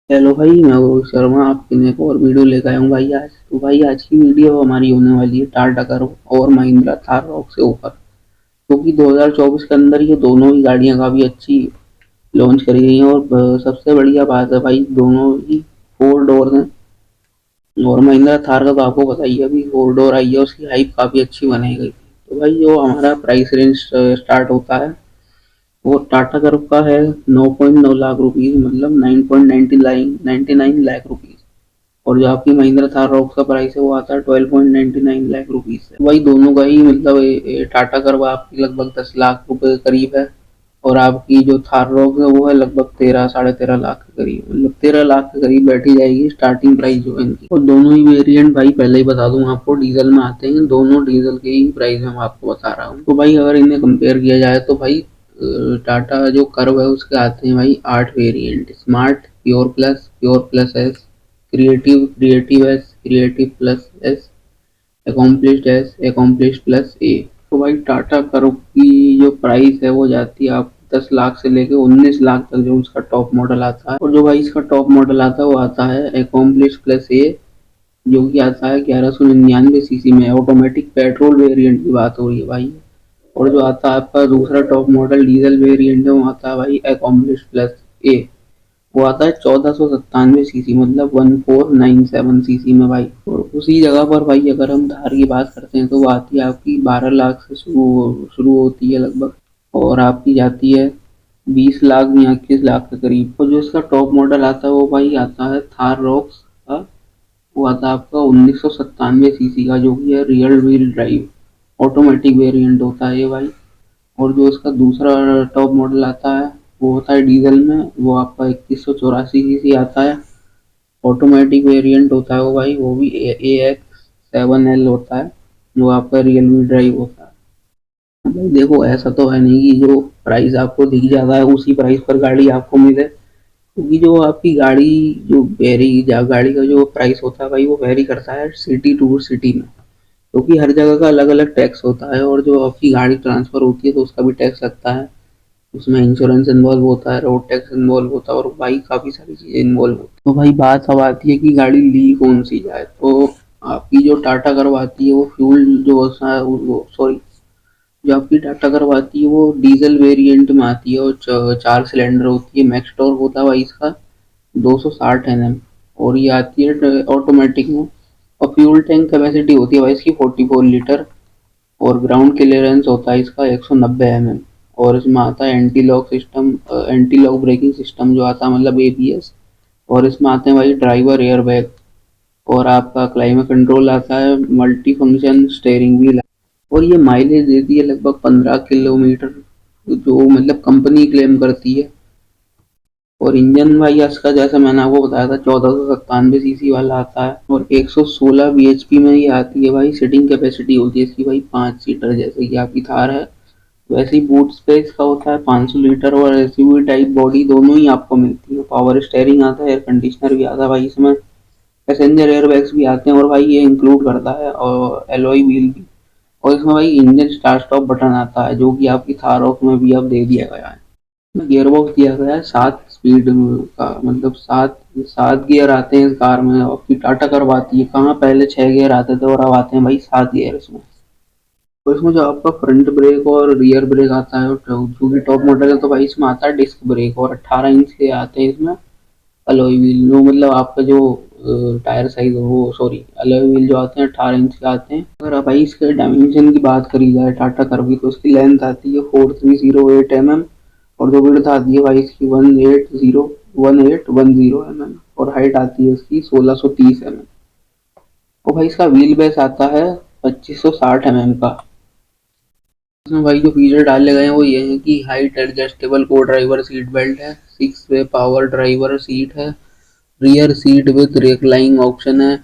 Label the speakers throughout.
Speaker 1: Hello भाई, मैं रोहित शर्मा आपके लिए एक और वीडियो लेकर आया हूँ भाई आज। तो भाई आज की वीडियो हमारी होने वाली है टाटा कर्व और महिंद्रा थार रॉक से ऊपर, क्योंकि 2024 के अंदर ये दोनों ही गाड़ियाँ काफ़ी अच्छी लॉन्च करी गई हैं। और सबसे बढ़िया बात है भाई, दोनों ही फोर डोर हैं। और महिंद्रा थार का तो आपको पता ही है, अभी फोर डोर आई है, उसकी हाइप काफ़ी अच्छी बनाई गई। तो भाई जो हमारा प्राइस रेंज स्टार्ट होता है वो टाटा कर्व का है 9.9 लाख रुपीज़, मतलब 9.99 लाख रुपीज़। और जो आपकी महिंद्रा थार रॉक्स का प्राइस है वो आता है 12.99 लाख रुपीज से। वही दोनों का ही मतलब टाटा कर्व आपकी लगभग 10 लाख रुपए के करीब है। और आपकी जो थार रॉक्स है वो है लगभग 13 साढ़े 13 लाख के करीब, मतलब 13 लाख के करीब बैठी जाएगी स्टार्टिंग प्राइस जो है इनकी। और दोनों ही वेरिएंट भाई पहले ही बता दूं आपको डीजल में आते हैं, दोनों डीजल के ही प्राइस में मैं आपको बता रहा हूँ। तो भाई अगर इन्हें कंपेयर किया जाए तो भाई टाटा जो कर्व है उसके आते हैं भाई 8 variant: smart, pure plus S, creative, creative S, creative plus S, accomplished S, accomplished plus A. तो भाई टाटा कर्व की जो प्राइस है वो जाती है आप 10 लाख से लेके 19 लाख तक, जो उसका टॉप मॉडल आता है। और जो भाई इसका टॉप मॉडल आता है वो आता है अकॉम्प्लिश्ड प्लस ए, जो कि आता है 1199 सीसी में। ऑटोमेटिक पेट्रोल वेरिएंट की बात हो रही है भाई। और जो आता है आपका दूसरा टॉप मॉडल डीजल वेरिएंट है वो आता है भाई अकॉम्प्लिश्ड प्लस ए, वो आता है 1497 सीसी, मतलब 1497 सीसी में भाई। और उसी जगह पर भाई अगर हम थार की बात करते हैं तो वो आती है आपकी 12 लाख से शुरू होती है लगभग, और आपकी जाती है 20 लाख या 21 लाख के करीब। और जो इसका टॉप मॉडल आता है वो भाई आता है थार रॉक्स का, वो आता है आपका 1997 सीसी का, जो कि है real wheel drive automatic variant होता है ये भाई। और जो इसका दूसरा टॉप मॉडल आता है वो होता है डीजल में, वो आपका 2184 सीसी आता है, ऑटोमेटिक वेरिएंट होता है वो भाई, वो भी AX7L होता है, जो आपका रियल व्हील ड्राइव होता है। भाई देखो ऐसा तो है नहीं कि जो प्राइस आपको दिख जाता है उसी प्राइस पर गाड़ी आपको मिले, क्योंकि जो आपकी गाड़ी जो गाड़ी का जो प्राइस होता है भाई वो वेरी करता है सिटी टू सिटी में, क्योंकि हर जगह का अलग अलग टैक्स होता है। और जो आपकी गाड़ी ट्रांसफर होती है तो उसका भी टैक्स लगता है, उसमें इंश्योरेंस इन्वॉल्व होता है, रोड टैक्स इन्वॉल्व होता है, और भाई काफ़ी सारी चीज़ें इन्वॉल्व होती है। तो भाई बात अब आती है कि गाड़ी ली कौन सी जाए। तो आपकी जो टाटा करवाती है वो फ्यूल जो होता है वो सॉरी जो आपकी टाटा करवाती है वो डीजल वेरिएंट में आती है, और 4 सिलेंडर होती है। मैक्स टॉर्क होता है भाई इसका 260 Nm, और ये आती है ऑटोमेटिक में। और फ्यूल टैंक कैपेसिटी होती है भाई इसकी 44 लीटर, और ग्राउंड क्लियरेंस होता है इसका 190 mm। और इसमें आता है anti lock system, anti lock braking system जो आता है, मतलब ABS। और इसमें आते हैं भाई ड्राइवर एयर बैग, और आपका क्लाइमेट कंट्रोल आता है, मल्टी फंक्शन स्टेयरिंग व्हील। और ये माइलेज देती है लगभग 15 किलोमीटर, जो मतलब कंपनी क्लेम करती है। और इंजन भाई इसका जैसा मैंने आपको बताया था 1497 सीसी वाला आता है, और 116 bhp में ये आती है भाई। सीटिंग कैपेसिटी होती है इसकी भाई 5 सीटर, जैसे कि आपकी थार है वैसे ही बूट स्पेस का होता है 500 लीटर। और SUV टाइप बॉडी दोनों ही आपको मिलती है। पावर स्टेयरिंग आता है, एयर कंडीशनर भी आता है भाई इसमें, पैसेंजर एयर बैग्स भी आते हैं, और भाई ये इंक्लूड करता है और एलॉय व्हील भी। और इसमें भाई इंजन स्टार्ट स्टॉप बटन आता है, जो कि आपकी थार रॉक में भी अब दे दिया गया है। गियर बॉक्स दिया गया है 7 स्पीड का, मतलब सात सात गियर आते हैं इस कार में। आपकी टाटा करवाती है कहाँ, पहले 6 गियर आते थे और अब आते हैं भाई 7 गियर इसमें। तो इसमें जो आपका फ्रंट ब्रेक और रियर ब्रेक आता है, जो कि टॉप मॉडल है, तो भाई इसमें आता है डिस्क ब्रेक, और 18 इंच के आते हैं इसमें अलॉय व्हील, जो मतलब आपका जो टायर साइज वो सॉरी अलॉय व्हील जो आते हैं 18 इंच के आते हैं। अगर आप भाई इसके डायमेंशन की बात करी जाए टाटा कर्व की, तो उसकी लेंथ आती है 4308 mm, और जो विड्थ आती है भाई इसकी 1810 mm, और हाइट आती है इसकी 1630 mm। और भाई इसका व्हील बेस आता है 2560 mm का। इसमें भाई जो फीचर डाले गए हैं वो ये है कि हाइट एडजस्टेबल को ड्राइवर सीट बेल्ट है, 6 वे पावर ड्राइवर सीट है, rear seat with reclining option है,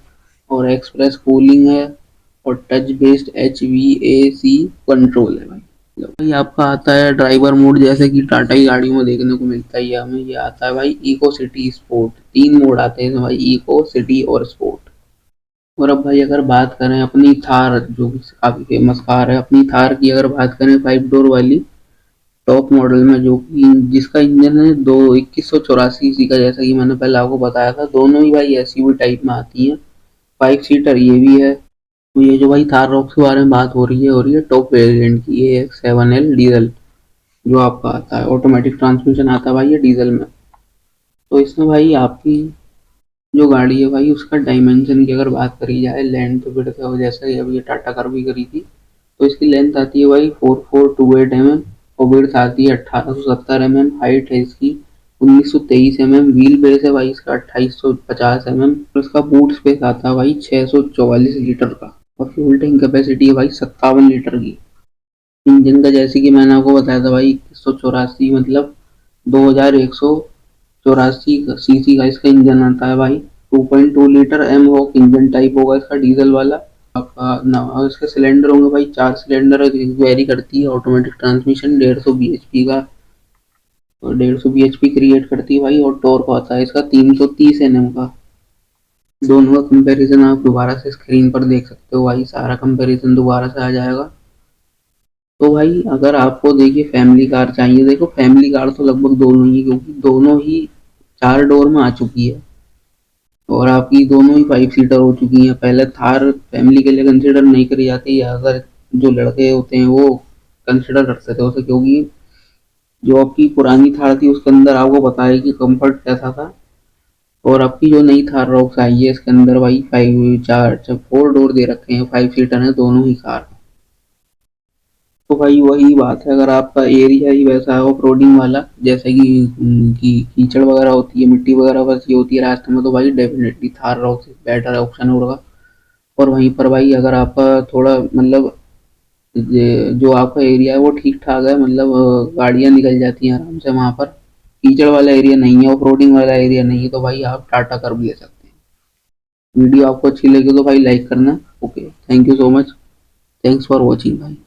Speaker 1: और एक्सप्रेस कूलिंग है, और टच बेस्ड HVAC कंट्रोल है भाई। भाई आपका आता है ड्राइवर मोड, जैसे कि टाटा की गाड़ियों में देखने को मिलता ही है हमें, ये आता है भाई इको सिटी स्पोर्ट। 3 मोड आते हैं भाई, इको सिटी और स्पोर्ट। और अब भाई अगर बात करें अपनी थार, जो कि काफी फेमस कार है, अपनी थार की अगर बात करें 5 डोर वाली, टॉप मॉडल में, जो कि जिसका इंजन है दो 2184 का, जैसा कि मैंने पहले आपको बताया था। दोनों ही भाई एसयूवी टाइप में आती है, 5 सीटर ये भी है। तो ये जो भाई थार रॉक्स के बारे में बात हो रही है टॉप वेरिएंट की, ये 7L डीजल जो आपका आता है, ऑटोमेटिक ट्रांसमिशन आता है भाई ये डीजल में। तो इसमें भाई आपकी जो गाड़ी है भाई, उसका डायमेंशन की अगर बात करी जाए, लेंथ विड्थ, जैसे ही अभी ये टाटा कर्व करी थी, तो इसकी लेंथ आती है भाई 4428 mm, और विड्थ आती है 1870 mm, हाइट है इसकी 1923 mm, व्हील बेस है भाई इसका 2850 mm, और इसका बूट स्पेस आता है भाई 644 लीटर का, और फ्यूल टैंक कैपेसिटी है भाई 57 लीटर की। इंजन का जैसे कि मैंने आपको बताया था भाई 2184, मतलब 2184 सीसी का इसका इंजन आता है भाई। 2.2 litre M hawk engine type होगा इसका, डीजल वाला आपका ना। और इसके सिलेंडर होंगे भाई 4 सिलेंडर, वेरी करती है। ऑटोमेटिक ट्रांसमिशन 150 bhp का, और 150 bhp क्रिएट करती है भाई। और टॉर्क आता है इसका 330 Nm का। दोनों का कंपैरिजन आप दोबारा से स्क्रीन पर देख सकते हो भाई, सारा कंपैरिजन दोबारा से आ जाएगा। तो भाई अगर आपको देखिए फैमिली कार चाहिए, देखो फैमिली कार तो लगभग दोनों ही, क्योंकि दोनों ही 4 डोर में आ चुकी है, और आपकी दोनों ही 5 सीटर हो चुकी हैं। पहले थार फैमिली के लिए कंसिडर नहीं करी जाती, अगर जो लड़के होते हैं वो कंसिडर करते थे उसे, क्योंकि जो आपकी पुरानी थार थी उसके अंदर आपको पता है कि कंफर्ट कैसा था। और आपकी जो नई थार रॉक्स आई है इसके अंदर भाई 4 डोर दे रखे हैं, 5 सीटर है दोनों ही कार। तो भाई वही बात है, अगर आपका एरिया ही वैसा है ऑफ रोडिंग वाला, जैसे कि कीचड़ वगैरह होती है, मिट्टी वगैरह वैसी होती है रास्ते में, तो भाई definitely Thar rocks better option होगा। और वहीं पर भाई अगर आपका थोड़ा मतलब जो आपका एरिया है वो ठीक ठाक है, मतलब गाड़ियां निकल जाती हैं आराम से, वहां पर कीचड़ वाला एरिया नहीं है, ऑफ रोडिंग वाला एरिया नहीं है, तो भाई आप टाटा कर्व ले सकते हैं। वीडियो आपको अच्छी लगी तो भाई लाइक करना। Okay, thank you so much, thanks for watching भाई।